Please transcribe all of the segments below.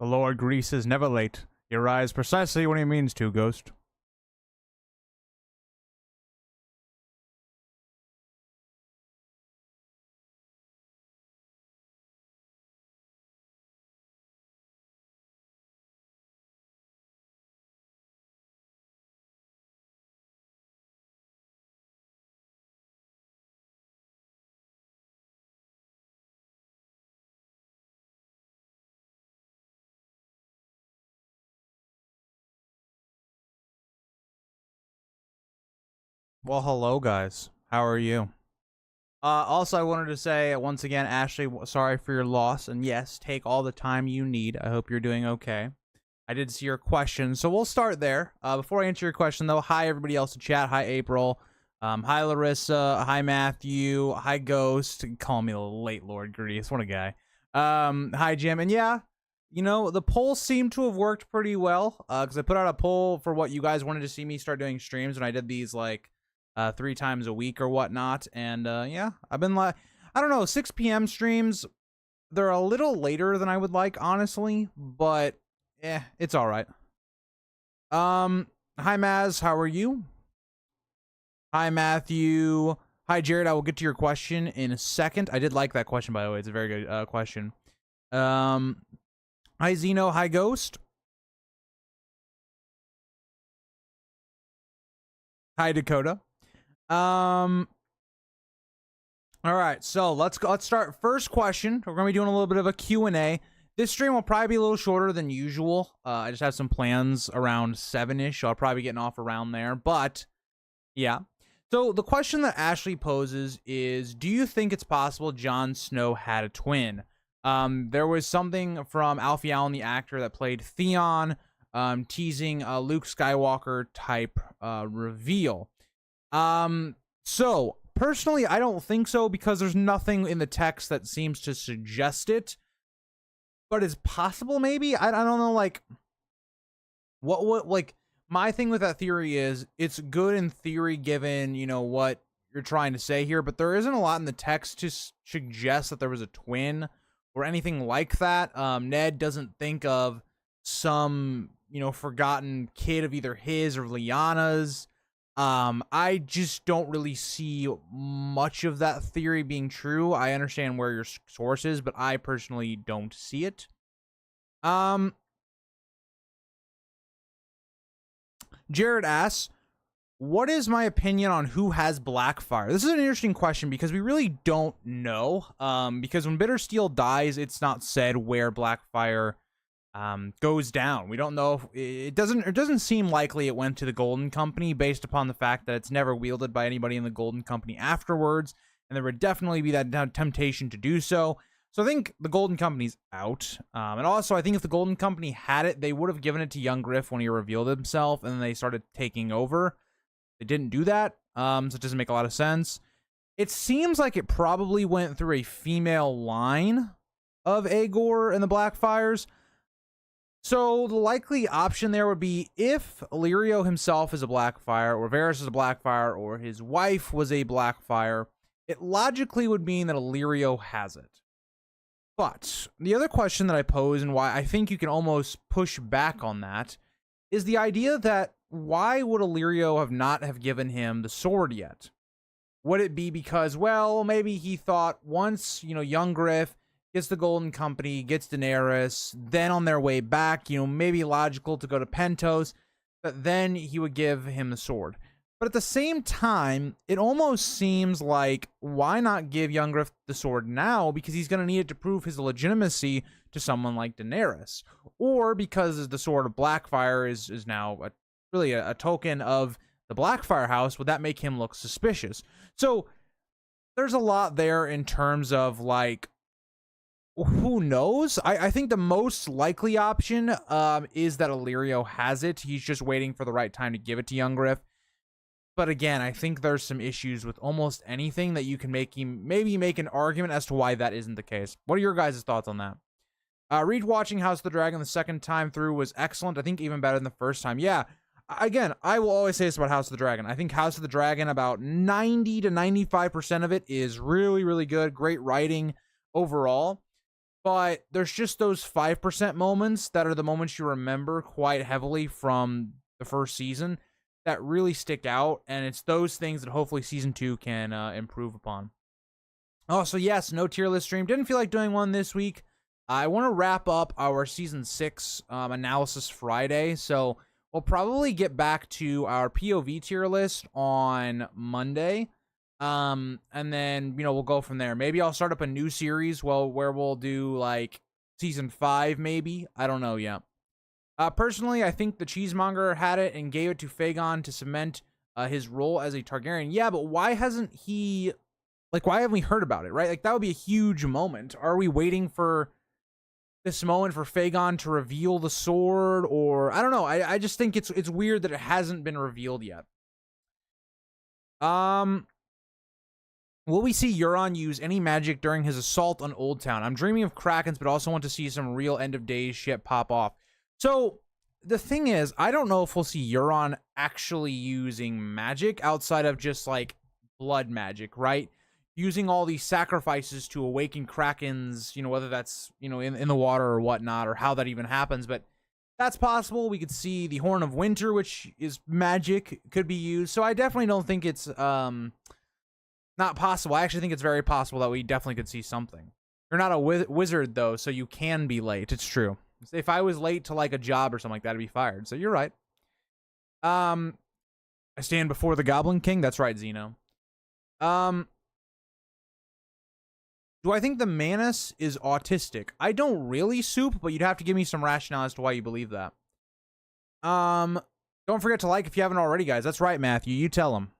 The Lord Grease is never late. He arrives precisely when he means to, Ghost. Well, hello, guys. How are you? Also, I wanted to say once again, Ashley, sorry for your loss. And yes, take all the time you need. I hope you're doing okay. I did see your question, so we'll start there. Before I answer your question, though, hi, everybody else in chat. Hi, April. Hi, Larissa. Hi, Matthew. Hi, Ghost. Call me the late Lord Grease. What a guy. Hi, Jim. And yeah, you know, the poll seemed to have worked pretty well because I put out a poll for what you guys wanted to see me start doing streams when I did these, like, 3 times a week or whatnot. And yeah, I've been like, I don't know, 6 p.m. streams. They're a little later than I would like, honestly, but it's all right. Hi, Maz. How are you? Hi, Matthew. Hi, Jared. I will get to your question in a second. I did like that question, by the way. It's a very good question. Hi, Zeno. Hi, Ghost. Hi, Dakota. All right, so let's start. First question. We're gonna be doing a little bit of a Q&A. This stream will probably be a little shorter than usual. I just have some plans around 7-ish, so I'll probably be getting off around there. But yeah. So the question that Ashley poses is, do you think it's possible Jon Snow had a twin? There was something from Alfie Allen, the actor that played Theon, teasing a Luke Skywalker type reveal. So personally, I don't think so because there's nothing in the text that seems to suggest it. But it's possible, maybe. I don't know. Like, what like my thing with that theory is it's good in theory given, you know, what you're trying to say here, but there isn't a lot in the text to suggest that there was a twin or anything like that. Ned doesn't think of some, you know, forgotten kid of either his or Lyanna's. I just don't really see much of that theory being true. I understand where your source is, but I personally don't see it. Jared asks, what is my opinion on who has Blackfyre? This is an interesting question because we really don't know. Because when Bittersteel dies, it's not said where Blackfyre goes down. We don't know if it doesn't seem likely it went to the Golden Company based upon the fact that it's never wielded by anybody in the Golden Company afterwards, and there would definitely be that temptation to do so. So I think the Golden Company's out. And also I think if the Golden Company had it, they would have given it to young Griff when he revealed himself and then they started taking over. They didn't do that. So it doesn't make a lot of sense. It seems like it probably went through a female line of Aegor and the Blackfyres. So the likely option there would be if Illyrio himself is a Blackfyre, or Varys is a Blackfyre, or his wife was a Blackfyre, it logically would mean that Illyrio has it. But the other question that I pose, and why I think you can almost push back on that, is the idea that why would Illyrio not have given him the sword yet? Would it be because, well, maybe he thought once, you know, young Griff gets the Golden Company, gets Daenerys, then on their way back, you know, maybe logical to go to Pentos, but then he would give him the sword. But at the same time, it almost seems like, why not give young Griff the sword now? Because he's going to need it to prove his legitimacy to someone like Daenerys. Or because the sword of Blackfyre is now really a token of the Blackfyre house, would that make him look suspicious? So there's a lot there in terms of, like, who knows? I think the most likely option is that Illyrio has it. He's just waiting for the right time to give it to young Griff. But again, I think there's some issues with almost anything that you can maybe make an argument as to why that isn't the case. What are your guys' thoughts on that? Watching House of the Dragon the second time through was excellent. I think even better than the first time. Yeah, again, I will always say this about House of the Dragon. I think House of the Dragon, about 90 to 95% of it is really, really good. Great writing overall. But there's just those 5% moments that are the moments you remember quite heavily from the first season that really stick out, and it's those things that hopefully season 2 can improve upon. Oh, so yes, no tier list stream. Didn't feel like doing one this week. I want to wrap up our season 6 analysis Friday, so we'll probably get back to our POV tier list on Monday. And then, we'll go from there. Maybe I'll start up a new series where we'll do like season 5, maybe. I don't know yet. Personally, I think the cheesemonger had it and gave it to Fagon to cement his role as a Targaryen. Yeah, but why hasn't he, why haven't we heard about it, right? Like, that would be a huge moment. Are we waiting for this moment for Fagon to reveal the sword? Or, I don't know. I just think it's weird that it hasn't been revealed yet. Will we see Euron use any magic during his assault on Old Town? I'm dreaming of Krakens, but also want to see some real end of days shit pop off. So the thing is, I don't know if we'll see Euron actually using magic outside of just like blood magic, right? Using all these sacrifices to awaken Krakens, whether that's, in the water or whatnot, or how that even happens. But that's possible. We could see the Horn of Winter, which is magic, could be used. So I definitely don't think it's not possible. I actually think it's very possible that we definitely could see something. You're not a wizard, though, so you can be late. It's true. If I was late to, like, a job or something like that, I'd be fired. So you're right. I stand before the Goblin King. That's right, Zeno. Do I think the Manus is autistic? I don't really, Soup, but you'd have to give me some rationale as to why you believe that. Don't forget to like if you haven't already, guys. That's right, Matthew. You tell him.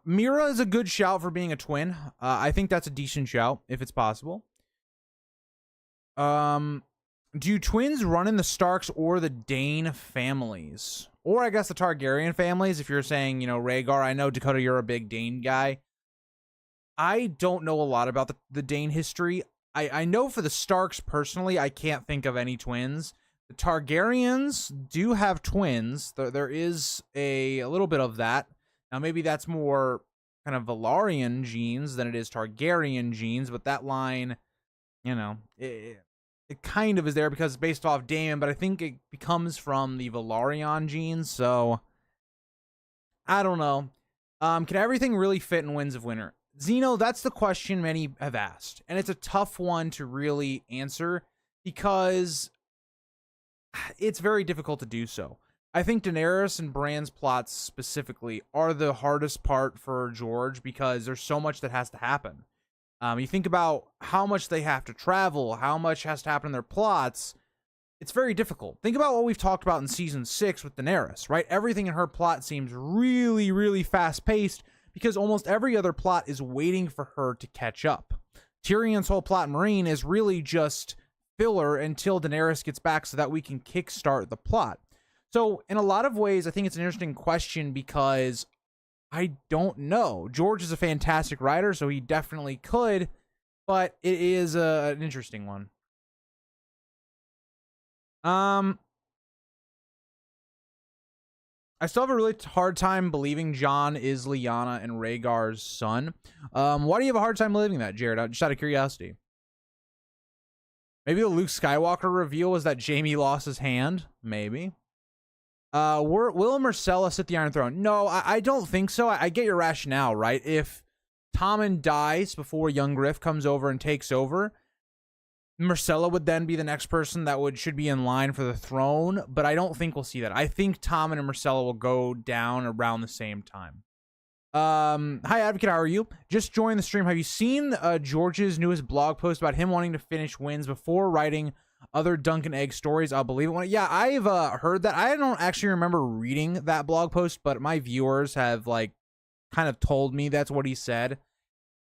Mira is a good shout for being a twin. I think that's a decent shout, if it's possible. Do twins run in the Starks or the Dane families? Or I guess the Targaryen families, if you're saying, Rhaegar. I know, Dakota, you're a big Dane guy. I don't know a lot about the Dane history. I know for the Starks, personally, I can't think of any twins. The Targaryens do have twins. There is a little bit of that. Now, maybe that's more kind of Valyrian genes than it is Targaryen genes, but that line, it kind of is there because it's based off Daemon, but I think it comes from the Valyrian genes, so I don't know. Can everything really fit in Winds of Winter? Zeno, that's the question many have asked, and it's a tough one to really answer because it's very difficult to do so. I think Daenerys and Bran's plots specifically are the hardest part for George because there's so much that has to happen. You think about how much they have to travel, how much has to happen in their plots. It's very difficult. Think about what we've talked about in season 6 with Daenerys, right? Everything in her plot seems really, really fast-paced because almost every other plot is waiting for her to catch up. Tyrion's whole plot in Meereen is really just filler until Daenerys gets back so that we can kickstart the plot. So in a lot of ways, I think it's an interesting question because I don't know. George is a fantastic writer, so he definitely could, but it is an interesting one. I still have a really hard time believing Jon is Lyanna and Rhaegar's son. Why do you have a hard time believing that, Jared? Just out of curiosity. Maybe the Luke Skywalker reveal was that Jaime lost his hand? Maybe. Will Myrcella sit the Iron Throne? No, I don't think so. I get your rationale, right? If Tommen dies before young Griff comes over and takes over, Myrcella would then be the next person that should be in line for the throne, but I don't think we'll see that. I think Tommen and Myrcella will go down around the same time. Hi, Advocate, how are you? Just joined the stream. Have you seen George's newest blog post about him wanting to finish Winds before writing other Dunk and Egg stories? I'll believe it. Yeah, I've heard that. I don't actually remember reading that blog post, but my viewers have kind of told me that's what he said.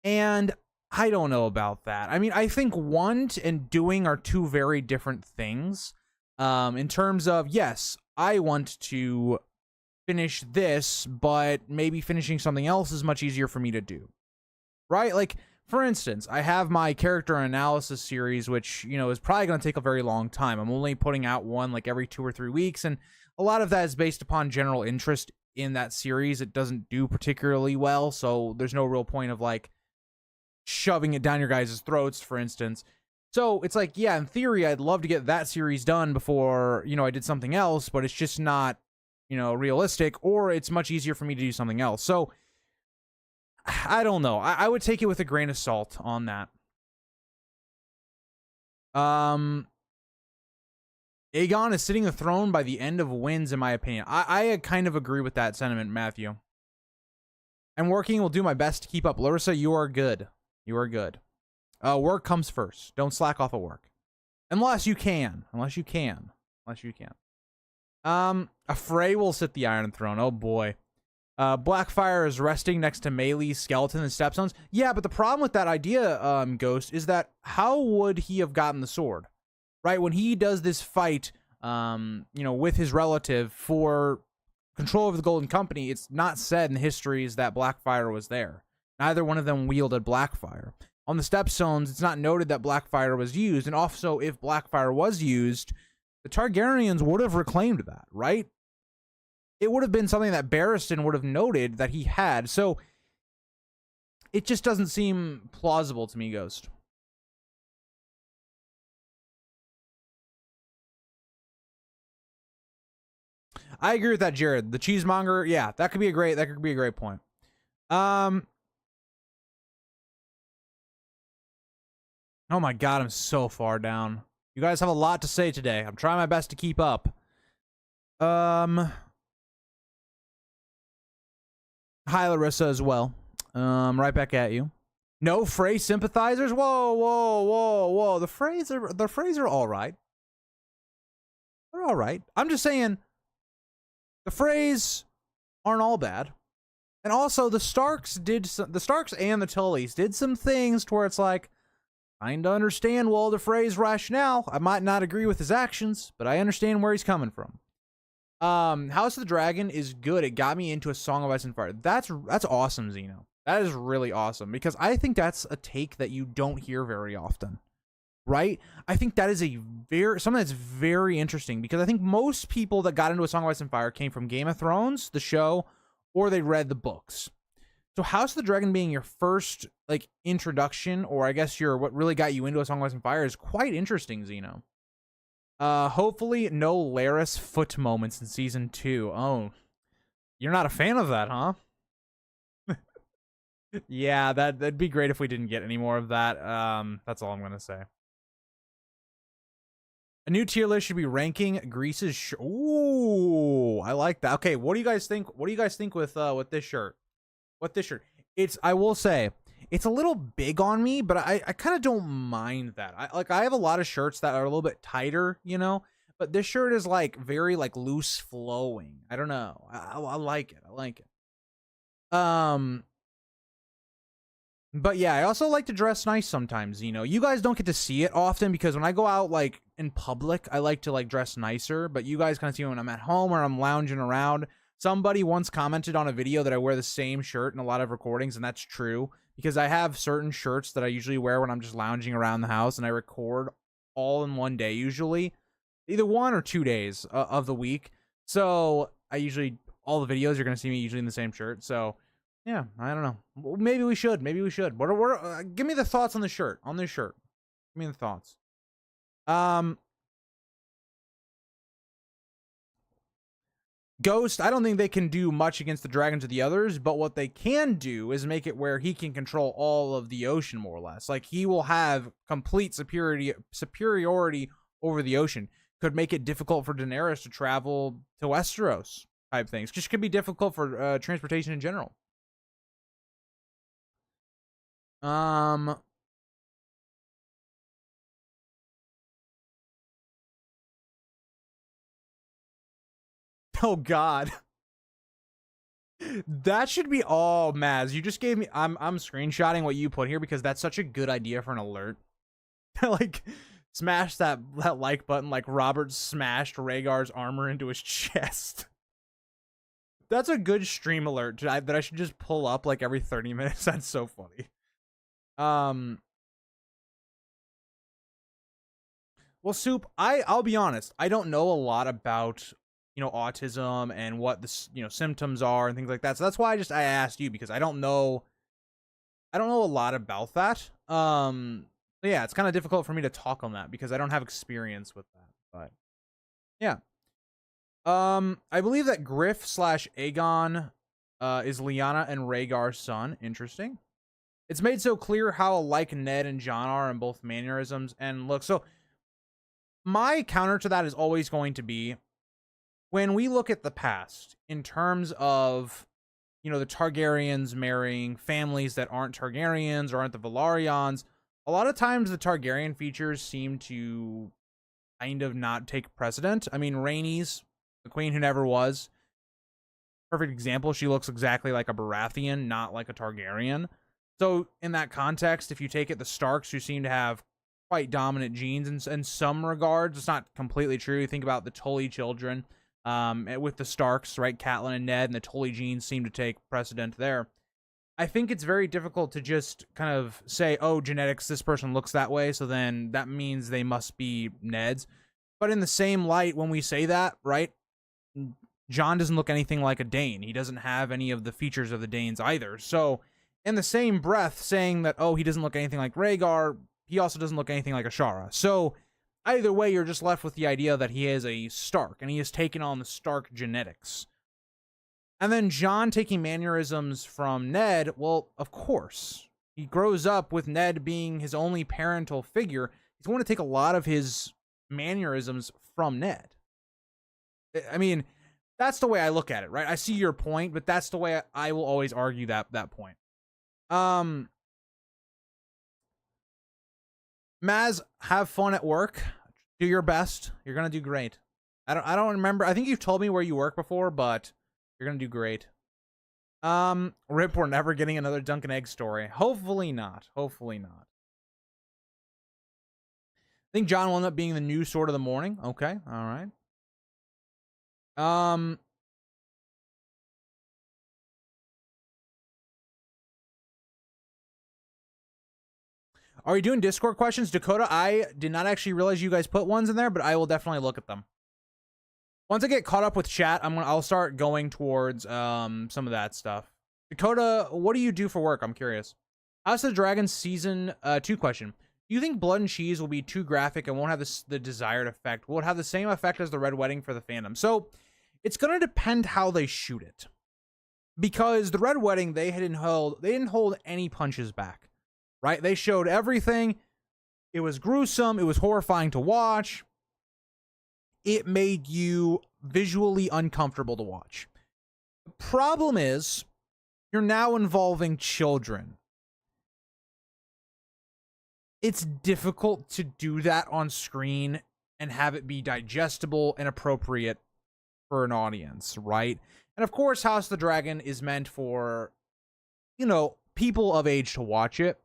And I don't know about that. I mean, I think want and doing are two very different things. In terms of, yes, I want to finish this, but maybe finishing something else is much easier for me to do. Right? For instance, I have my character analysis series, which, is probably going to take a very long time. I'm only putting out one every 2 or 3 weeks, and a lot of that is based upon general interest in that series. It doesn't do particularly well, so there's no real point of shoving it down your guys' throats, for instance. So it's like, yeah, in theory, I'd love to get that series done before, I did something else, but it's just not, realistic, or it's much easier for me to do something else. So I don't know. I would take it with a grain of salt on that. Aegon is sitting the throne by the end of Winds, in my opinion. I kind of agree with that sentiment, Matthew. And working will do my best to keep up. Larissa, you are good. You are good. Work comes first. Don't slack off at work. Unless you can. A Frey will sit the Iron Throne. Oh, boy. Blackfyre is resting next to Melee's skeleton and stepstones. Yeah, but the problem with that idea, Ghost, is that how would he have gotten the sword? Right? When he does this fight, with his relative for control of the Golden Company, it's not said in the histories that Blackfyre was there. Neither one of them wielded Blackfyre. On the stepstones, it's not noted that Blackfyre was used, and also if Blackfyre was used, the Targaryens would have reclaimed that, right? It would have been something that Barristan would have noted that he had. So it just doesn't seem plausible to me, Ghost. I agree with that, Jared. The cheesemonger, yeah, that could be a great point. Oh my God, I'm so far down. You guys have a lot to say today. I'm trying my best to keep up. Hi, Larissa, as well. Right back at you. No Frey sympathizers? Whoa. The Freys are all right. They're all right. I'm just saying, the Freys aren't all bad. And also, the Starks and the Tullys did some things to where it's like, I understand Walder Frey's rationale. I might not agree with his actions, but I understand where he's coming from. House of the Dragon is good. It got me into A Song of Ice and Fire. That's awesome, Zeno. That is really awesome, because I think that's a take that you don't hear very often, right? I think that is something that's very interesting, because I think most people that got into A Song of Ice and Fire came from Game of Thrones, the show, or they read the books. So House of the Dragon being your first introduction, or I guess what really got you into A Song of Ice and Fire, is quite interesting, Zeno. Hopefully no Larys foot moments in season 2. Oh, you're not a fan of that, huh? Yeah, that'd be great if we didn't get any more of that. That's all I'm gonna say. A new tier list should be ranking Greece's ooh, I like that. Okay, what do you guys think? What do you guys think with this shirt? I will say, it's a little big on me, but I kind of don't mind that. I have a lot of shirts that are a little bit tighter, but this shirt is very loose flowing. I don't know. I like it. But yeah, I also like to dress nice sometimes, You guys don't get to see it often, because when I go out in public, I like to dress nicer, but you guys kind of see me when I'm at home or I'm lounging around. Somebody once commented on a video that I wear the same shirt in a lot of recordings, and that's true, because I have certain shirts that I usually wear when I'm just lounging around the house, and I record all in one day, usually either 1 or 2 days of the week. So all the videos you're going to see me usually in the same shirt. So yeah, I don't know. Maybe we should. What give me the thoughts on the shirt, Give me the thoughts. Ghost, I don't think they can do much against the dragons or the others, but what they can do is make it where he can control all of the ocean, more or less. He will have complete superiority over the ocean. Could make it difficult for Daenerys to travel to Westeros, type things. Just could be difficult for transportation in general. Oh God. That should be all, Maz. You just gave me I'm screenshotting what you put here because that's such a good idea for an alert. Smash that like button like Robert smashed Rhaegar's armor into his chest. That's a good stream alert that I should just pull up every 30 minutes. That's so funny. Well, Soup, I'll be honest. I don't know a lot about autism and what the symptoms are and things like that. So that's why I asked you, because I don't know I don't know a lot about that. So yeah, it's kind of difficult for me to talk on that because I don't have experience with that. But yeah. I believe that Griff slash Aegon is Lyanna and Rhaegar's son. Interesting. It's made so clear how alike Ned and Jon are in both mannerisms and look. So my counter to that is always going to be when we look at the past in terms of, you know, the Targaryens marrying families that aren't Targaryens or aren't the Velaryons. A lot of times the Targaryen features seem to kind of not take precedent. I mean, Rhaenys, the queen who never was, perfect example. She looks exactly like a Baratheon, not like a Targaryen. So in that context, if you take it, the Starks, who seem to have quite dominant genes in some regards, it's not completely true. You think about the Tully children with the Starks, right? Catelyn and Ned, and the Tully genes seem to take precedent there. I think it's very difficult to just kind of say, oh, genetics, this person looks that way, so then that means they must be Ned's. But in the same light, when we say that, right, Jon doesn't look anything like a Dane. He doesn't have any of the features of the Danes either. So in the same breath, saying that, oh, he doesn't look anything like Rhaegar, he also doesn't look anything like Ashara. So either way, you're just left with the idea that he is a Stark, and he has taken on the Stark genetics. And then Jon taking mannerisms from Ned, well, of course. He grows up with Ned being his only parental figure. He's going to take a lot of his mannerisms from Ned. I mean, that's the way I look at it, right? I see your point, but that's the way I will always argue that point. Maz, have fun at work. Do your best. You're going to do great. I don't remember. I think you've told me where you work before, but you're going to do great. Rip, we're never getting another Dunk and Egg story. Hopefully not. Hopefully not. I think Jon will end up being the new Sword of the Morning. Okay. All right. Are you doing Discord questions? Dakota, I did not actually realize you guys put ones in there, but I will definitely look at them. Once I get caught up with chat, I'll start going towards some of that stuff. Dakota, what do you do for work? I'm curious. House of the Dragon season 2 question. Do you think Blood and Cheese will be too graphic and won't have the desired effect? Will it have the same effect as the Red Wedding for the fandom? So it's going to depend how they shoot it. Because the Red Wedding, they didn't hold any punches back. Right? They showed everything. It was gruesome. It was horrifying to watch. It made you visually uncomfortable to watch. The problem is, you're now involving children. It's difficult to do that on screen and have it be digestible and appropriate for an audience, right? And of course, House of the Dragon is meant for, you know, people of age to watch it.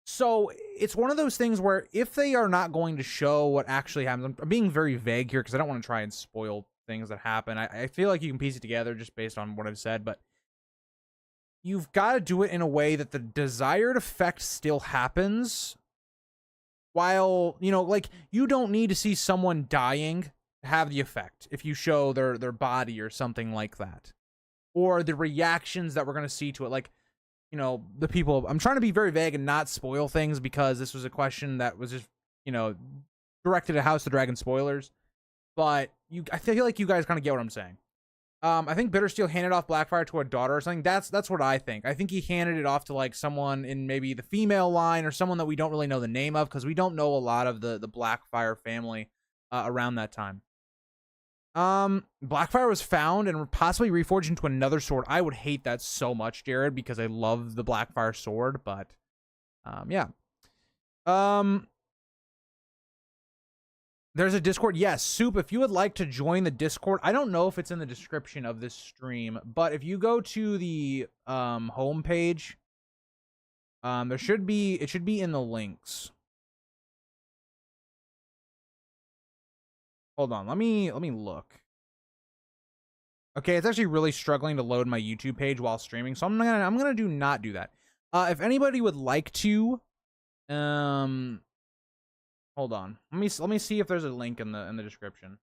So it's one of those things where if they are not going to show what actually happens, I'm being very vague here because I don't want to try and spoil things that happen. I feel like you can piece it together just based on what I've said, but you've got to do it in a way that the desired effect still happens while, you know, like, you don't need to see someone dying to have the effect if you show their body or something like that, or the reactions that we're going to see to it. Like, you know, the people, I'm trying to be very vague and not spoil things because this was a question that was just, you know, directed at House of the Dragon spoilers. But I feel like you guys kind of get what I'm saying. I think Bittersteel handed off Blackfyre to a daughter or something. That's what I think. I think he handed it off to like someone in maybe the female line or someone that we don't really know the name of because we don't know a lot of the Blackfyre family around that time. Blackfyre was found and possibly reforged into another sword. I would hate that so much, Jared, because I love the Blackfyre sword, but yeah. There's a Discord. Yes, Soup, if you would like to join the Discord, I don't know if it's in the description of this stream, but if you go to the homepage, it should be in the links. Hold on, let me look. Okay, it's actually really struggling to load my YouTube page while streaming, so I'm gonna not do that. If anybody would like to, hold on. Let me see if there's a link in the description.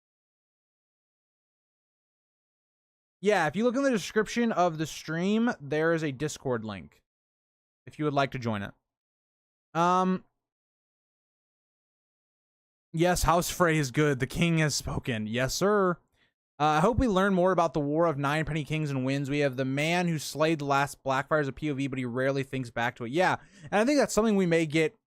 Yeah, if you look in the description of the stream, there is a Discord link. if you would like to join it. Yes, House Frey is good. The king has spoken. Yes, sir. I hope we learn more about the War of Nine Penny Kings and Winds. We have the man who slayed the last Blackfyre as a POV, but he rarely thinks back to it. Yeah, and I think that's something we may get,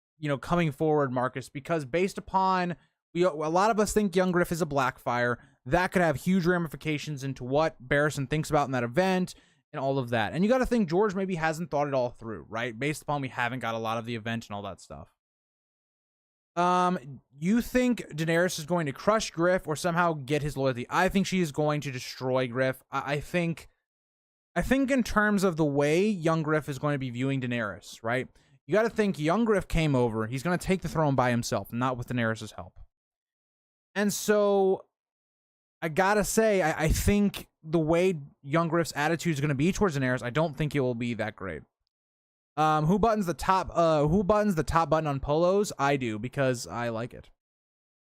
coming forward, Marcus, because based upon a lot of us think Young Griff is a Blackfyre. That could have huge ramifications into what Barristan thinks about in that event and all of that. And you got to think George maybe hasn't thought it all through, right? Based upon we haven't got a lot of the event and all that stuff. You think Daenerys is going to crush Griff or somehow get his loyalty? I think she is going to destroy Griff. I think in terms of the way Young Griff is going to be viewing Daenerys, right? You got to think Young Griff came over. He's going to take the throne by himself, not with Daenerys' help. And so I got to say, I think the way Young Griff's attitude is going to be towards Daenerys, I don't think it will be that great. Who buttons the top button on polos? I do, because I like it.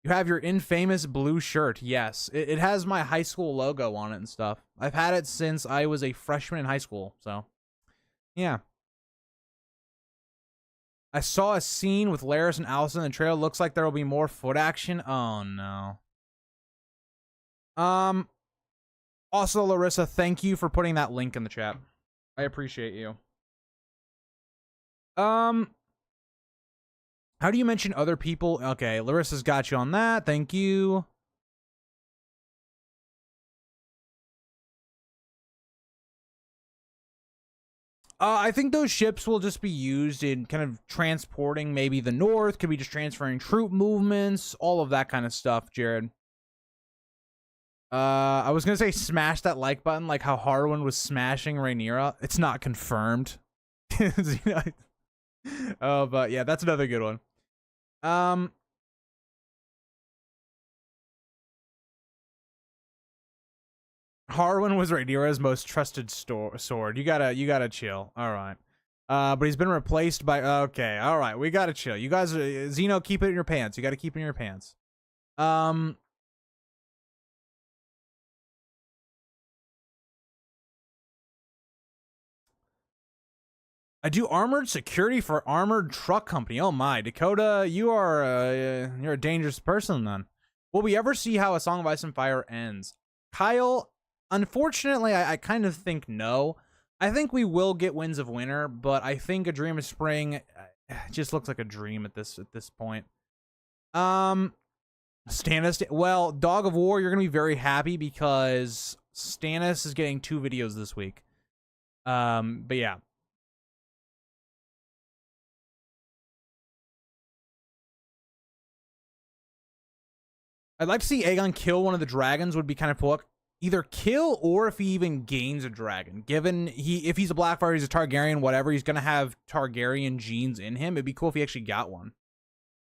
You have your infamous blue shirt. Yes, it has my high school logo on it and stuff. I've had it since I was a freshman in high school, so yeah. I saw a scene with Larys and Alicent in the trailer. Looks like there will be more foot action. Oh no. Also, Larissa, thank you for putting that link in the chat. I appreciate you. How do you mention other people? Okay, Larissa's got you on that. Thank you. I think those ships will just be used in kind of transporting maybe the North. Could be just transferring troop movements, all of that kind of stuff, Jared. I was gonna say smash that like button like how Harwin was smashing Rhaenyra. It's not confirmed. Oh, but yeah, that's another good one. Harwin was Rhaenyra's most trusted sword. You gotta chill. All right. But he's been replaced by. Okay, all right. We gotta chill. You guys, Zeno, keep it in your pants. You gotta keep it in your pants. I do armored security for armored truck company. Oh my, Dakota, you're a dangerous person then. Will we ever see how A Song of Ice and Fire ends? Kyle, unfortunately, I kind of think no. I think we will get Winds of Winter, but I think A Dream of Spring just looks like a dream at this point. Stannis, well, Dog of War, you're gonna be very happy because Stannis is getting 2 videos this week. But yeah. I'd like to see Aegon kill one of the dragons. Would be kind of cool. Either kill or if he even gains a dragon. Given if he's a Blackfyre, he's a Targaryen, whatever, he's gonna have Targaryen genes in him. It'd be cool if he actually got one.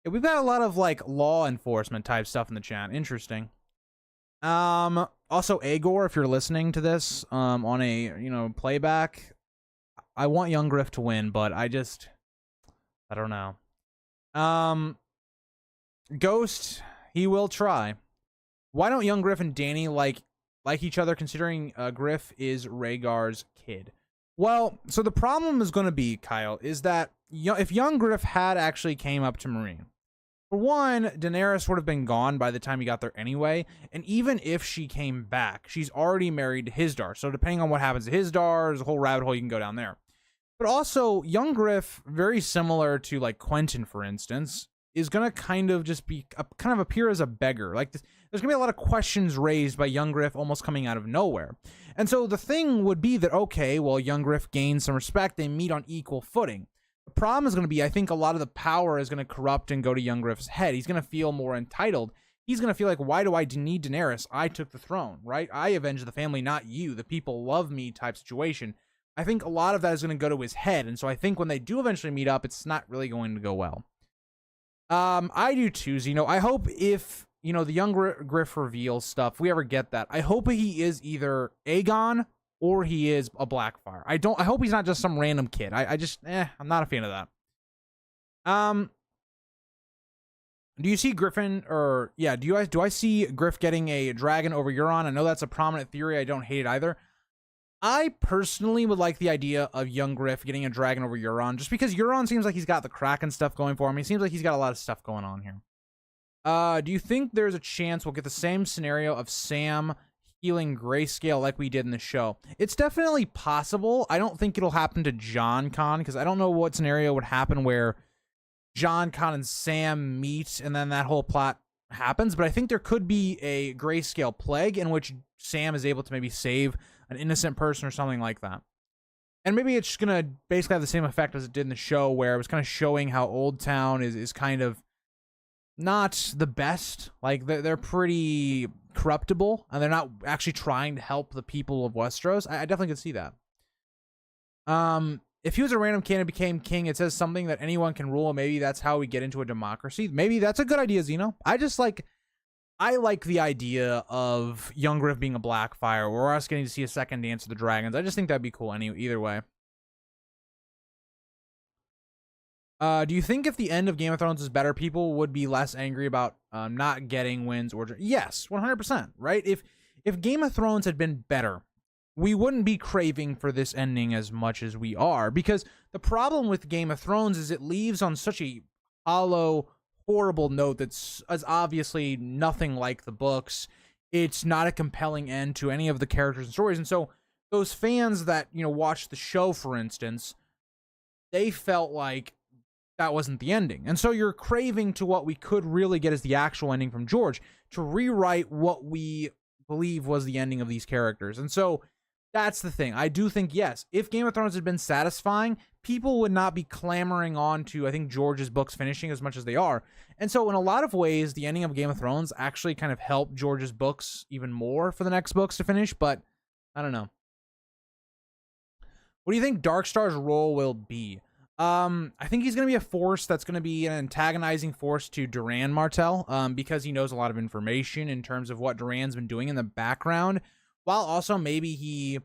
Yeah, we've got a lot of like law enforcement type stuff in the chat. Interesting. Also Aegor, if you're listening to this on a playback, I want Young Griff to win, but I don't know. Ghost, he will try. Why don't Young Griff and Dany like each other, considering Griff is Rhaegar's kid? Well, so the problem is going to be, Kyle, is that if Young Griff had actually came up to Meereen, for one, Daenerys would have been gone by the time he got there anyway, and even if she came back, she's already married to Hizdahr, so depending on what happens to Hizdahr, there's a whole rabbit hole you can go down there. But also, Young Griff, very similar to like Quentyn, for instance, is going to kind of just be kind of appear as a beggar. Like there's going to be a lot of questions raised by Young Griff almost coming out of nowhere. And so the thing would be that, okay, well, Young Griff gains some respect. They meet on equal footing. The problem is going to be, I think a lot of the power is going to corrupt and go to Young Griff's head. He's going to feel more entitled. He's going to feel like, why do I need Daenerys? I took the throne, right? I avenged the family, not you. The people love me type situation. I think a lot of that is going to go to his head. And so I think when they do eventually meet up, it's not really going to go well. I do too, Zeno. I hope if, the Young Griff reveal stuff, we ever get that, I hope he is either Aegon or he is a Blackfyre. I hope he's not just some random kid. I'm not a fan of that. Do you see Griffin, or, yeah, do I see Griff getting a dragon over Euron? I know that's a prominent theory. I don't hate it either. I personally would like the idea of young Griff getting a dragon over Euron, just because Euron seems like he's got the Kraken stuff going for him. He seems like he's got a lot of stuff going on here. Do you think there's a chance we'll get the same scenario of Sam healing Grayscale like we did in the show? It's definitely possible. I don't think it'll happen to Jon Con, because I don't know what scenario would happen where Jon Con and Sam meet and then that whole plot happens, but I think there could be a Grayscale plague in which Sam is able to maybe save an innocent person or something like that. And maybe it's just gonna basically have the same effect as it did in the show, where it was kind of showing how Old Town is kind of not the best. Like, they're pretty corruptible, and they're not actually trying to help the people of Westeros. I definitely could see that. If he was a random candidate became king, it says something that anyone can rule. Maybe that's how we get into a democracy. Maybe that's a good idea, Zeno. I like the idea of young Griff being a Blackfyre, or us getting to see a second Dance of the Dragons. I just think that'd be cool either way. Do you think if the end of Game of Thrones is better, people would be less angry about not getting wins? Or yes, 100%, right? If Game of Thrones had been better, we wouldn't be craving for this ending as much as we are, because the problem with Game of Thrones is it leaves on such a hollow, horrible note that's obviously nothing like the books. It's not a compelling end to any of the characters and stories, and so those fans that, you know, watched the show, for instance, they felt like that wasn't the ending. And so you're craving to what we could really get as the actual ending from George, to rewrite what we believe was the ending of these characters. And so that's the thing. I do think, yes, if Game of Thrones had been satisfying, people would not be clamoring on to, I think, George's books finishing as much as they are. And so in a lot of ways, the ending of Game of Thrones actually kind of helped George's books even more for the next books to finish, but I don't know. What do you think Darkstar's role will be? I think he's going to be a force that's going to be an antagonizing force to Doran Martell, because he knows a lot of information in terms of what Duran's been doing in the background, while also maybe he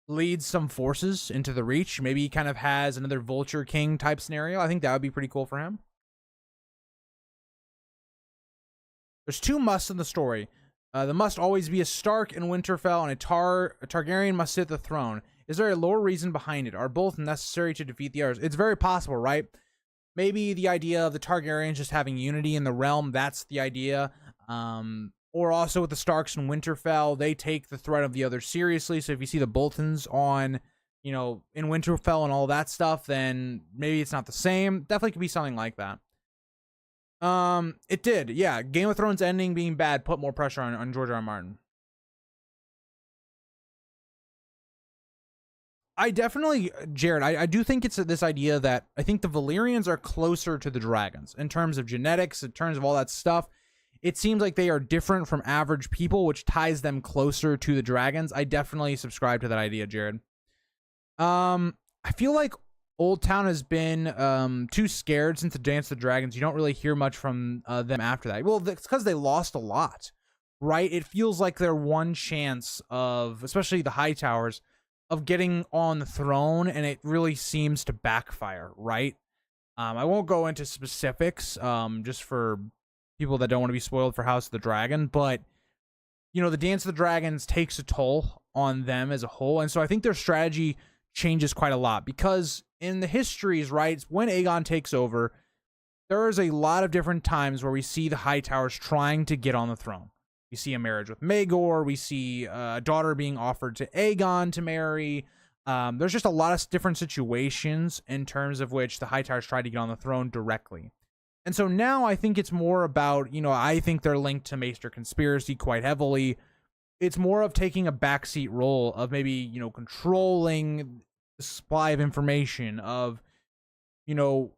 leads some forces into the Reach. Maybe he kind of has another Vulture King type scenario. I think that would be pretty cool for him. There's two musts in the story. The must always be a Stark in Winterfell, and a Targaryen must sit the throne. Is there a lower reason behind it? Are both necessary to defeat the others? It's very possible, right? Maybe the idea of the Targaryens just having unity in the realm, that's the idea. Or also with the Starks in Winterfell, they take the threat of the others seriously. So if you see the Boltons on, you know, in Winterfell and all that stuff, then maybe it's not the same. Definitely could be something like that. It did. Yeah, Game of Thrones ending being bad put more pressure on George R. R. Martin. I definitely, Jared, I do think it's this idea that I think the Valyrians are closer to the dragons in terms of genetics, in terms of all that stuff. It seems like they are different from average people, which ties them closer to the dragons. I definitely subscribe to that idea, Jared. I feel like Old Town has been too scared since the Dance of the Dragons. You don't really hear much from them after that. Well, it's because they lost a lot, right? It feels like their one chance of, especially the Hightowers, of getting on the throne, and it really seems to backfire, right? I won't go into specifics, just for people that don't want to be spoiled for House of the Dragon, but, you know, the Dance of the Dragons takes a toll on them as a whole, and so I think their strategy changes quite a lot, because in the histories, right, when Aegon takes over, there is a lot of different times where we see the Hightowers trying to get on the throne. We see a marriage with Maegor. We see a daughter being offered to Aegon to marry. There's just a lot of different situations in terms of which the Hightowers try to get on the throne directly. And so now I think it's more about, you know, I think they're linked to Maester conspiracy quite heavily. It's more of taking a backseat role of maybe, you know, controlling the supply of information, of, you know,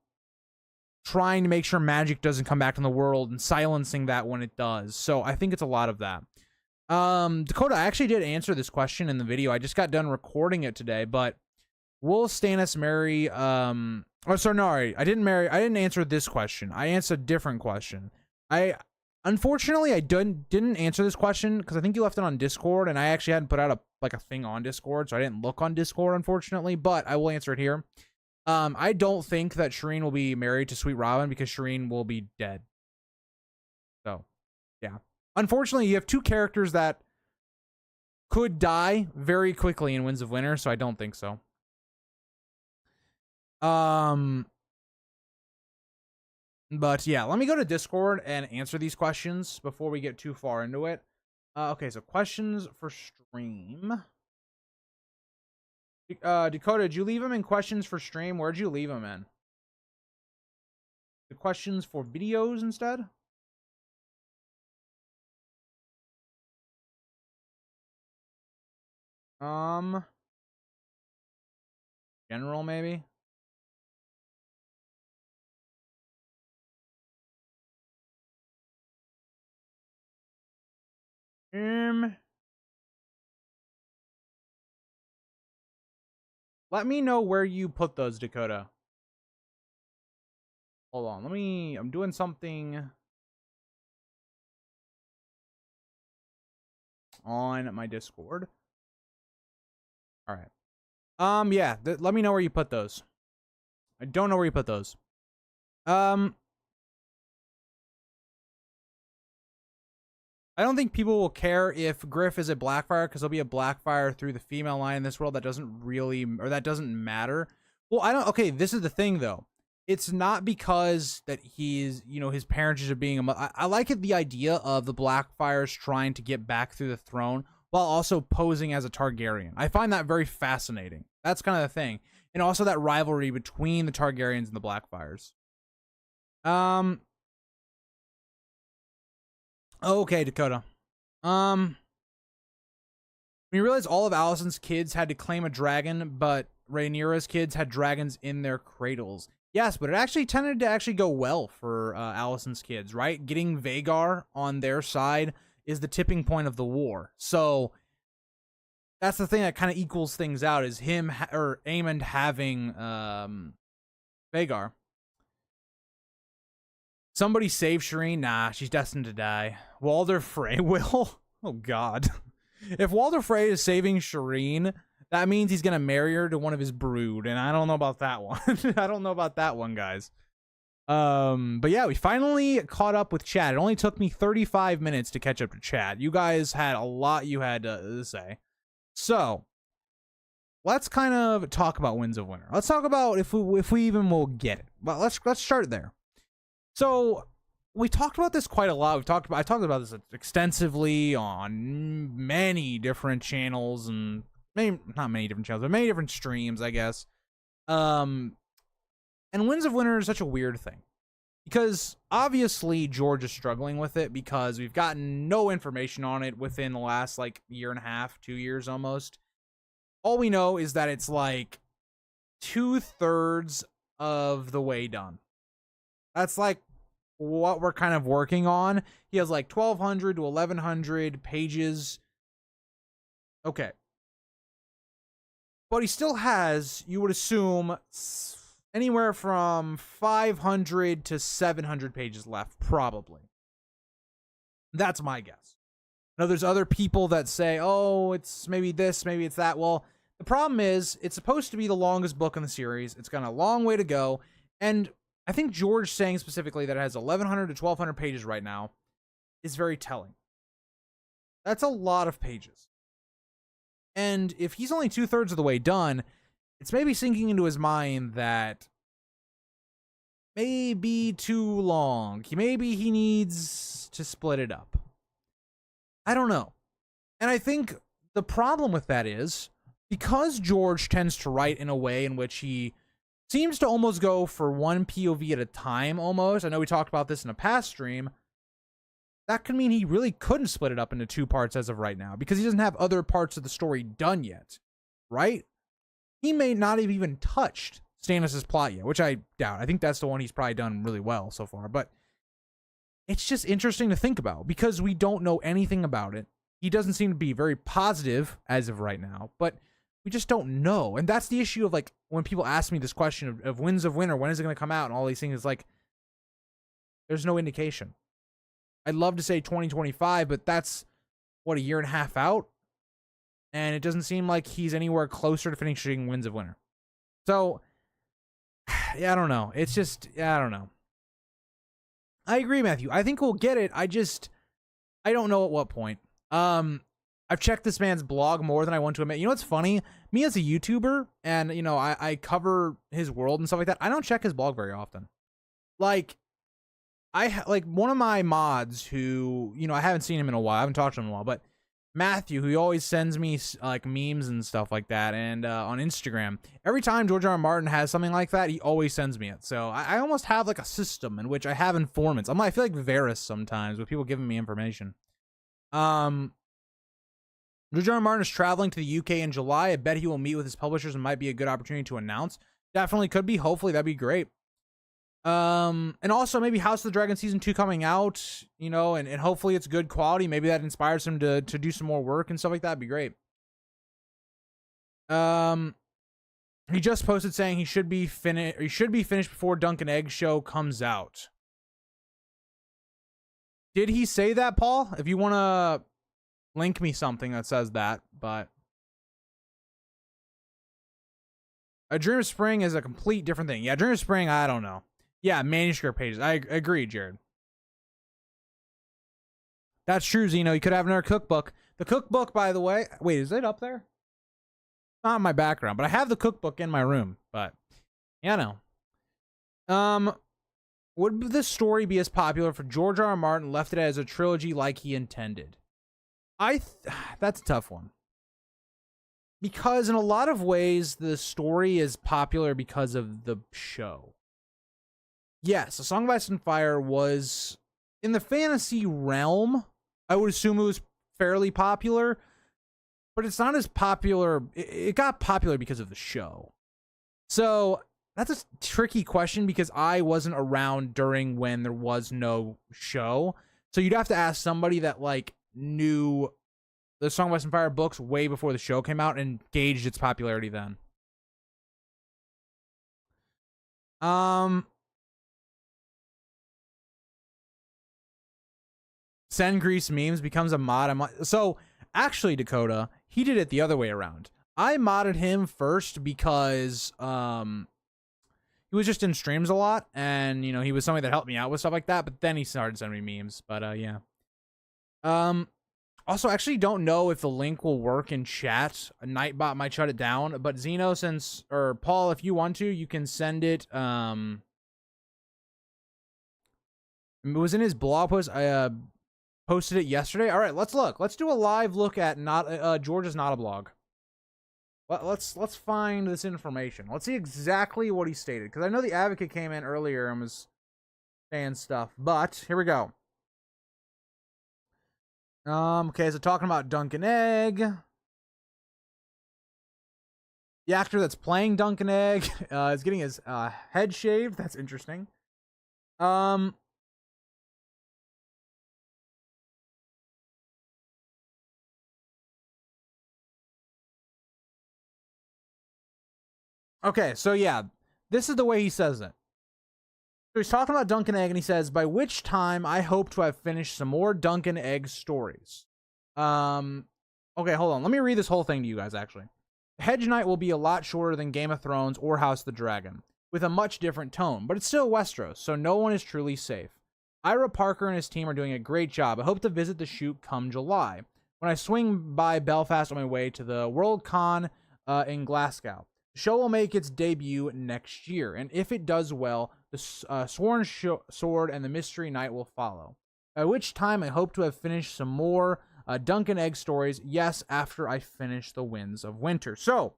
trying to make sure magic doesn't come back in the world and silencing that when it does. So I think it's a lot of that. Dakota, I actually did answer this question in the video. I just got done recording it today, but will Stannis marry, oh, sorry, no, I didn't answer this question. I answered a different question. Unfortunately, I didn't answer this question because I think you left it on Discord, and I actually hadn't put out a thing on Discord, so I didn't look on Discord, unfortunately, but I will answer it here. I don't think that Shireen will be married to Sweet Robin because Shireen will be dead. So, yeah. Unfortunately, you have two characters that could die very quickly in Winds of Winter, so I don't think so. But yeah, let me go to Discord and answer these questions before we get too far into it. Okay, so questions for stream. Dakota, did you leave them in questions for stream? Where'd you leave them in? The questions for videos instead? General maybe? Let me know where you put those, Dakota. Hold on, I'm doing something on my Discord. All right. Yeah, let me know where you put those. I don't know where you put those. I don't think people will care if Griff is a Blackfyre, because he'll be a Blackfyre through the female line in this world. That doesn't really, or that doesn't matter. Well, okay, this is the thing, though. It's not because that he's, his parentage of being I like it, the idea of the Blackfyres trying to get back through the throne while also posing as a Targaryen. I find that very fascinating. That's kind of the thing. And also that rivalry between the Targaryens and the Blackfyres. Okay, Dakota. When you realize all of Alicent's kids had to claim a dragon, but Rhaenyra's kids had dragons in their cradles. Yes, but it actually tended to go well for Alicent's kids, right? Getting Vhagar on their side is the tipping point of the war. So that's the thing that kind of equals things out, is him or Aemond having Vhagar. Somebody save Shireen? Nah, she's destined to die. Walder Frey will? Oh, God. If Walder Frey is saving Shireen, that means he's going to marry her to one of his brood, and I don't know about that one. I don't know about that one, guys. But yeah, we finally caught up with chat. It only took me 35 minutes to catch up to chat. You guys had a lot you had to say. So, let's kind of talk about Winds of Winter. Let's talk about if we even will get it. Well, let's start there. So, we talked about this quite a lot. I talked about this extensively on many different channels, and not many different channels, but many different streams, I guess. And Winds of Winter is such a weird thing, because obviously George is struggling with it, because we've gotten no information on it within the last year and a half, 2 years almost. All we know is that it's 2/3 of the way done. That's what we're kind of working on. He has 1,200 to 1,100 pages. Okay. But he still has, you would assume, anywhere from 500 to 700 pages left, probably. That's my guess. Now, there's other people that say, oh, it's maybe this, maybe it's that. Well, the problem is, it's supposed to be the longest book in the series. It's got a long way to go. And I think George saying specifically that it has 1,100 to 1,200 pages right now is very telling. That's a lot of pages. And if he's only 2/3 of the way done, it's maybe sinking into his mind that maybe too long. Maybe he needs to split it up. I don't know. And I think the problem with that is, because George tends to write in a way in which he seems to almost go for one POV at a time, almost. I know we talked about this in a past stream. That could mean he really couldn't split it up into 2 parts as of right now, because he doesn't have other parts of the story done yet, right? He may not have even touched Stannis' plot yet, which I doubt. I think that's the one he's probably done really well so far, but it's just interesting to think about, because we don't know anything about it. He doesn't seem to be very positive as of right now, but we just don't know. And that's the issue of when people ask me this question of Winds of Winter, when is it going to come out, and all these things, there's no indication. I'd love to say 2025, but that's a year and a half out, and it doesn't seem like he's anywhere closer to finishing Winds of Winter. So yeah, I don't know. It's just, I don't know. I agree, Matthew. I think we'll get it. I don't know at what point. I've checked this man's blog more than I want to admit. You know what's funny? Me as a YouTuber, and you know, I cover his world and stuff like that. I don't check his blog very often. Like, like one of my mods who, you know, I haven't seen him in a while. I haven't talked to him in a while, but Matthew, who always sends me like memes and stuff like that, and on Instagram, every time George R. R. Martin has something like that, he always sends me it. So I almost have like a system in which I have informants. I feel like Varys sometimes with people giving me information. George R. R. Martin is traveling to the UK in July. I bet he will meet with his publishers and might be a good opportunity to announce. Definitely could be. Hopefully, that'd be great. And also maybe House of the Dragon season 2 coming out, you know, and hopefully it's good quality. Maybe that inspires him to do some more work and stuff like that. That'd be great. He just posted saying he should be finished before Dunk and Egg show comes out. Did he say that, Paul? If you want to link me something that says that, but A Dream of Spring is a complete different thing. Yeah, Dream of Spring, I don't know. Yeah, manuscript pages. I agree, Jared. That's true, Zeno. You could have another cookbook. The cookbook, by the way... Wait, is it up there? Not in my background, but I have the cookbook in my room. But, yeah, no. Would this story be as popular if George R. R. Martin left it as a trilogy like he intended? That's a tough one. Because in a lot of ways, the story is popular because of the show. Yes, A Song of Ice and Fire was, in the fantasy realm, I would assume it was fairly popular, but it's not as popular. It got popular because of the show. So that's a tricky question because I wasn't around during when there was no show. So you'd have to ask somebody that like knew the Song of Ice and Fire books way before the show came out and gauged its popularity then. Send Grease memes becomes a mod. So actually, Dakota, he did it the other way around. I modded him first because he was just in streams a lot, and you know he was somebody that helped me out with stuff like that. But then he started sending me memes. But yeah. Also, actually, don't know if the link will work in chat. Nightbot might shut it down. But Zeno, or Paul, if you want to, you can send it. It was in his blog post. I posted it yesterday. All right, let's look. Let's do a live look at George's Not a Blog. Let's find this information. Let's see exactly what he stated, because I know the Advocate came in earlier and was saying stuff. But here we go. Okay, so talking about Dunk and Egg. The actor that's playing Dunk and Egg is getting his head shaved. That's interesting. Okay, so yeah, this is the way he says it. So he's talking about Dunk and Egg, and he says, by which time I hope to have finished some more Dunk and Egg stories. Okay, hold on. Let me read this whole thing to you guys, actually. Hedge Knight will be a lot shorter than Game of Thrones or House of the Dragon, with a much different tone, but it's still Westeros, so no one is truly safe. Ira Parker and his team are doing a great job. I hope to visit the shoot come July, when I swing by Belfast on my way to the World Con in Glasgow. The show will make its debut next year, and if it does well, the Sworn Sword and the Mystery Knight will follow. By which time I hope to have finished some more Dunk and Egg stories, yes, after I finish the Winds of Winter. So,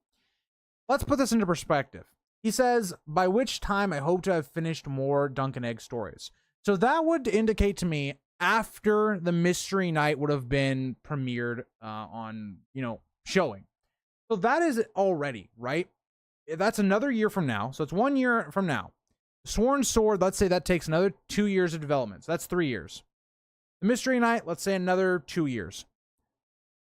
let's put this into perspective. He says, by which time I hope to have finished more Dunk and Egg stories. So that would indicate to me after the Mystery Knight would have been premiered on, showing. So that is already, right? That's another year from now. So it's 1 year from now. Sworn Sword, let's say that takes another 2 years of development. So that's 3 years. The Mystery Knight, let's say another 2 years.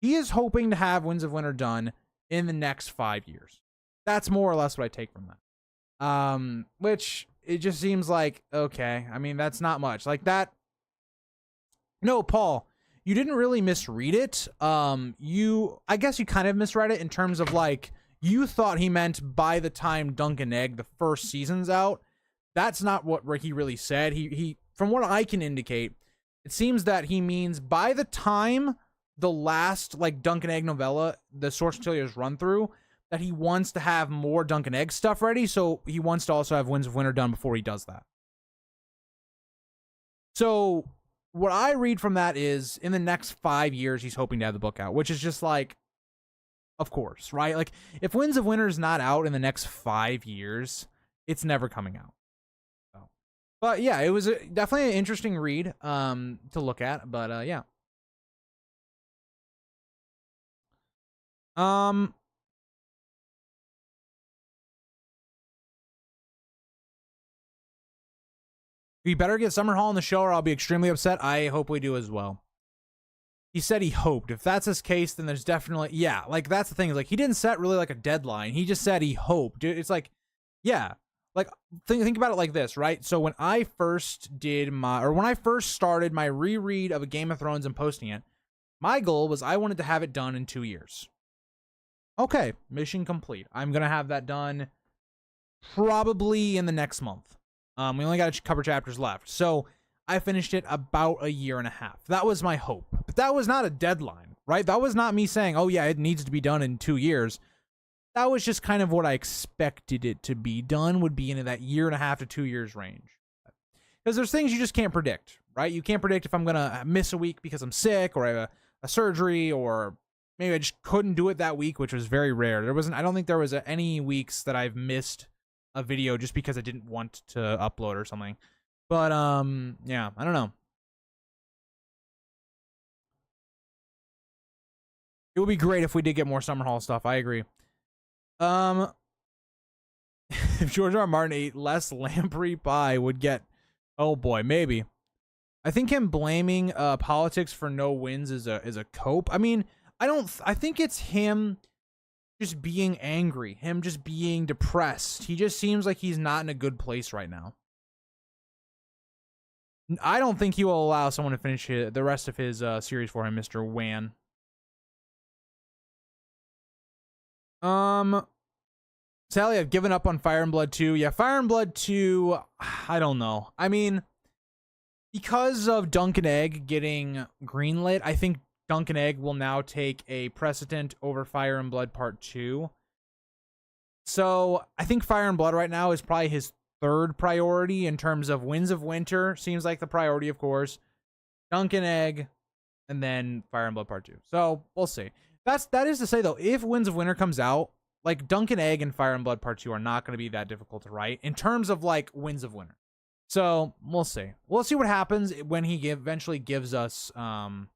He is hoping to have Winds of Winter done in the next 5 years. That's more or less what I take from that. Which, it just seems like, okay. I mean, that's not much. Like that. No, Paul, you didn't really misread it. I guess you kind of misread it in terms of like, you thought he meant by the time Dunk and Egg, the first season's out. That's not what he really said. He from what I can indicate, it seems that he means by the time the last like Dunk and Egg novella the Source Material has run through, that he wants to have more Dunk and Egg stuff ready, so he wants to also have Winds of Winter done before he does that. So what I read from that is in the next 5 years he's hoping to have the book out, which is just like, of course, right? Like if Winds of Winter is not out in the next 5 years, it's never coming out. So, but yeah, it was definitely an interesting read to look at. But yeah. We better get Summerhall in the show or I'll be extremely upset. I hope we do as well. He said he hoped. If that's his case, then there's definitely, yeah, like that's the thing. Is like he didn't set really like a deadline. He just said he hoped. It's like, yeah, like think about it like this, right? So when I first started my reread of a Game of Thrones and posting it, my goal was I wanted to have it done in 2 years. Okay, mission complete. I'm gonna have that done probably in the next month. We only got a couple chapters left. So I finished it about a year and a half. That was my hope. But that was not a deadline, right? That was not me saying, oh yeah, it needs to be done in 2 years. That was just kind of what I expected it to be done, would be in that 1.5 to 2 years range. Because there's things you just can't predict, right? You can't predict if I'm going to miss a week because I'm sick or I have a surgery, or maybe I just couldn't do it that week, which was very rare. I don't think there was any weeks that I've missed a video just because I didn't want to upload or something. But yeah, I don't know. It would be great if we did get more Summerhall stuff. I agree. If George R. R. Martin ate less lamprey pie, would get, oh boy, maybe. I think him blaming politics for no wins is a cope. I mean, I think it's him just being angry, him just being depressed. He just seems like he's not in a good place right now. I don't think he will allow someone to finish the rest of his series for him, Mr. Wan. Sally, I've given up on Fire and Blood 2. Yeah, Fire and Blood 2, I don't know. I mean, because of Dunk and Egg getting greenlit, I think Dunk and Egg will now take a precedent over Fire and Blood Part 2. So I think Fire and Blood right now is probably his third priority in terms of Winds of Winter. Seems like the priority, of course. Dunk and Egg, and then Fire and Blood Part 2. So we'll see. That is to say, though, if Winds of Winter comes out, like Dunk and Egg and Fire and Blood Part 2 are not going to be that difficult to write in terms of like Winds of Winter. So we'll see. We'll see what happens when he eventually gives us Winds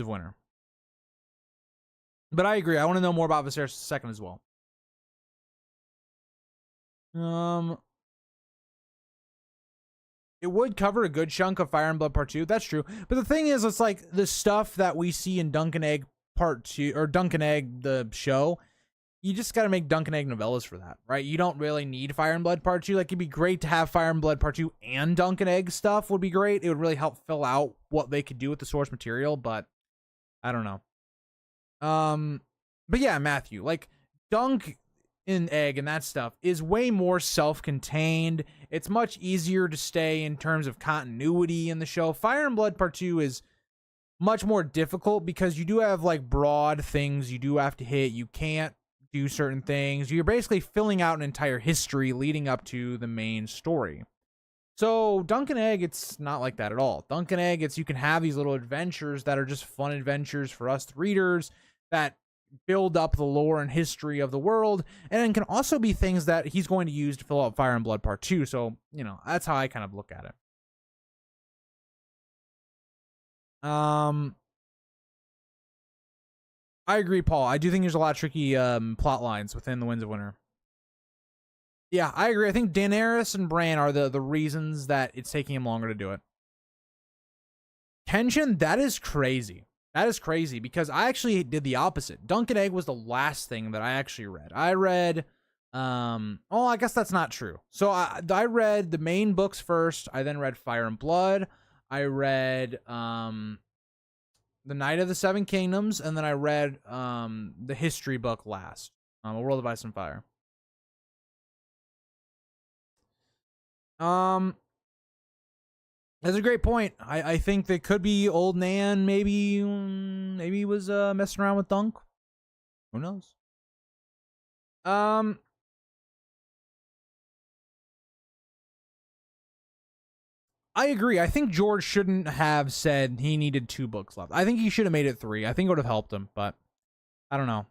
of Winter. But I agree. I want to know more about Viserys II as well. It would cover a good chunk of Fire and Blood Part 2. That's true. But the thing is, it's like the stuff that we see in Dunk and Egg Part 2, or Dunk and Egg, the show, you just got to make Dunk and Egg novellas for that, right? You don't really need Fire and Blood Part 2. Like, it'd be great to have Fire and Blood Part 2 and Dunk and Egg stuff would be great. It would really help fill out what they could do with the source material, but I don't know. But yeah, Matthew, like, Dunk and Egg and that stuff is way more self-contained. It's much easier to stay in terms of continuity in the show. Fire and Blood Part 2 is much more difficult because you do have like broad things you do have to hit. You can't do certain things. You're basically filling out an entire history leading up to the main story. So Dunk and Egg, it's not like that at all. Dunk and Egg, you can have these little adventures that are just fun adventures for us readers that build up the lore and history of the world, and then can also be things that he's going to use to fill out Fire and Blood Part 2. So, you know, that's how I kind of look at it. I agree, Paul. I do think there's a lot of tricky plot lines within the Winds of Winter. Yeah, I agree. I think Daenerys and Bran are the reasons that it's taking him longer to do it. Kenshin, that is crazy. That is crazy because I actually did the opposite. Dunk and Egg was the last thing that I actually read. I read, oh, I guess that's not true. So I read the main books first. I then read Fire and Blood. I read The Night of the Seven Kingdoms, and then I read the history book last, A World of Ice and Fire. That's a great point. I think that could be old Nan. Maybe he was messing around with Dunk. Who knows? I agree. I think George shouldn't have said he needed 2 books left. I think he should have made it 3. I think it would have helped him, but I don't know.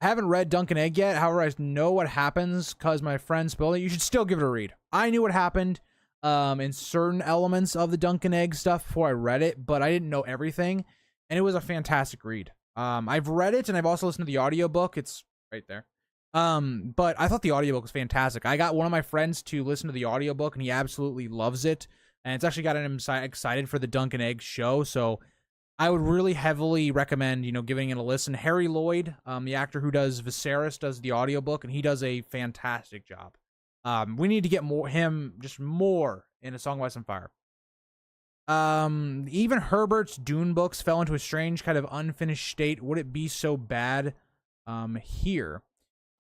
I haven't read Dunk and Egg yet. However, I know what happens because my friend spilled it. You should still give it a read. I knew what happened in certain elements of the Dunk and Egg stuff before I read it, but I didn't know everything, and it was a fantastic read. I've read it, and I've also listened to the audiobook. It's right there. But I thought the audiobook was fantastic. I got one of my friends to listen to the audiobook, and he absolutely loves it, and it's actually gotten him excited for the Dunk and Egg show, so I would really heavily recommend, giving it a listen. Harry Lloyd, the actor who does Viserys, does the audiobook, and he does a fantastic job. We need to get more in A Song of Ice and Fire. Even Herbert's Dune books fell into a strange kind of unfinished state. Would it be so bad here?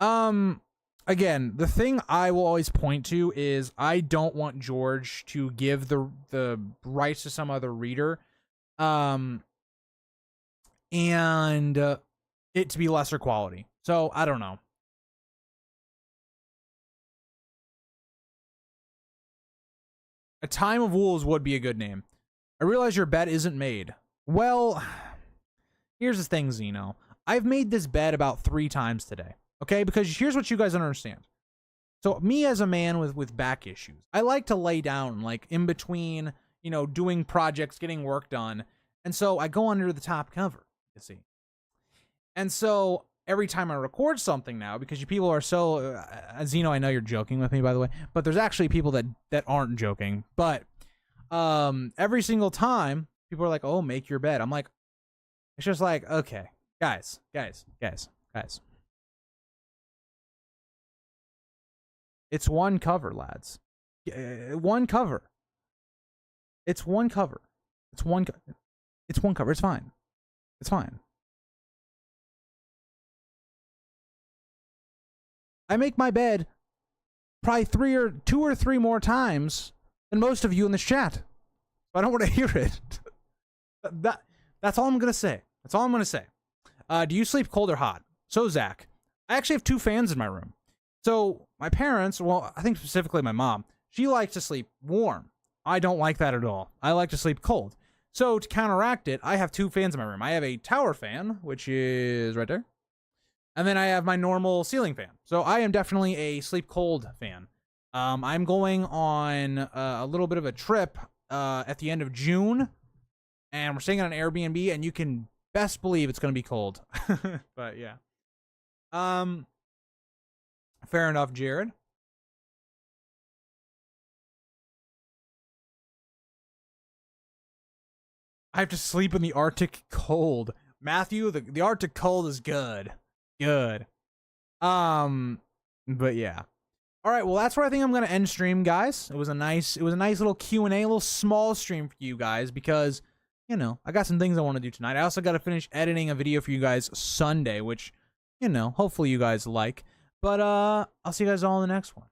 Again, the thing I will always point to is I don't want George to give the rights to some other reader. And it to be lesser quality. So, I don't know. A Time of Wolves would be a good name. I realize your bet isn't made. Well, here's the thing, Zeno. I've made this bet about 3 times today. Okay? Because here's what you guys don't understand. So, me as a man with back issues, I like to lay down, like, in between, doing projects, getting work done. And so, I go under the top cover. You see, and so every time I record something now, because you people are so Zeno, I know you're joking with me, by the way, but there's actually people that aren't joking. But every single time people are like, "Oh, make your bed." I'm like, it's just like, okay, guys. It's one cover, lads. One cover. It's one cover. It's one cover. It's fine. It's fine. I make my bed probably 2 or 3 more times than most of you in this chat. I don't want to hear it. That's all I'm going to say. That's all I'm going to say. Do you sleep cold or hot? So, Zach, I actually have 2 fans in my room. So, my parents, well, I think specifically my mom, she likes to sleep warm. I don't like that at all. I like to sleep cold. So, to counteract it, I have 2 fans in my room. I have a tower fan, which is right there. And then I have my normal ceiling fan. So, I am definitely a sleep cold fan. I'm going on a little bit of a trip at the end of June. And we're staying on an Airbnb, and you can best believe it's going to be cold. But, yeah. Fair enough, Jared. I have to sleep in the Arctic cold. Matthew, the Arctic cold is good. Good. But yeah. All right, well, that's where I think I'm going to end stream, guys. It was a nice little Q&A, a little small stream for you guys because, I got some things I want to do tonight. I also got to finish editing a video for you guys Sunday, which, hopefully you guys like. But I'll see you guys all in the next one.